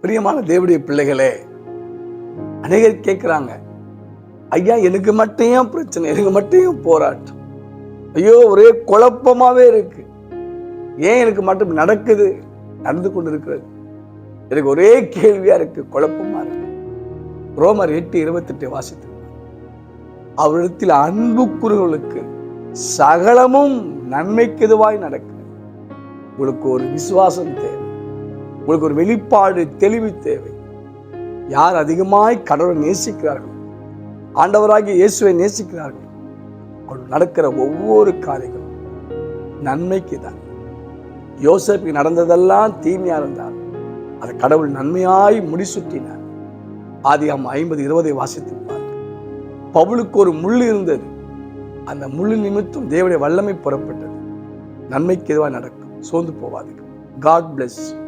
பிரியமான தேவனுடைய பிள்ளைகளே, அநேகர் கேட்கிறாங்க, ஐயா எனக்கு மட்டும் ஏன் பிரச்சனை, எனக்கு மட்டும் ஏன் போராட்டம், ஐயோ ஒரே குழப்பமாவே இருக்கு, ஏன் எனக்கு மட்டும் நடந்து கொண்டு இருக்கிறது, எனக்கு ஒரே கேள்வியா இருக்கு, குழப்பமா இருக்கு. ரோமர் 8:28 வாசித்து, அவரிடத்தில் அன்பு கூறுகிறவர்களுக்கு சகலமும் நன்மைக்கு எதுவாய் நடக்கிறது. உங்களுக்கு ஒரு விசுவாசம் தேவை, உங்களுக்கு ஒரு வெளிப்பாடு, தெளிவு தேவை. யார் அதிகமாய் கடவுளை நேசிக்கிறார்கள், ஆண்டவராகிய இயேசுவை நேசிக்கிறார்கள், அவர்கள் நடக்கிற ஒவ்வொரு காரியங்களும் நன்மைக்கு தான். யோசேப்புக்கு நடந்ததெல்லாம் தீமையா இருந்தார், அதை கடவுள் நன்மையாய் முடிசூட்டினார். ஆதியாகமம் 50:20 வாசித்திருப்பார். பவுலுக்கு ஒரு முள் இருந்தது, அந்த முள்ளு நிமித்தம் தேவனுடைய வல்லமை புறப்பட்டது. நன்மைக்கு எதுவாக நடக்கும், சோர்ந்து போவாதீர்கள். God bless you.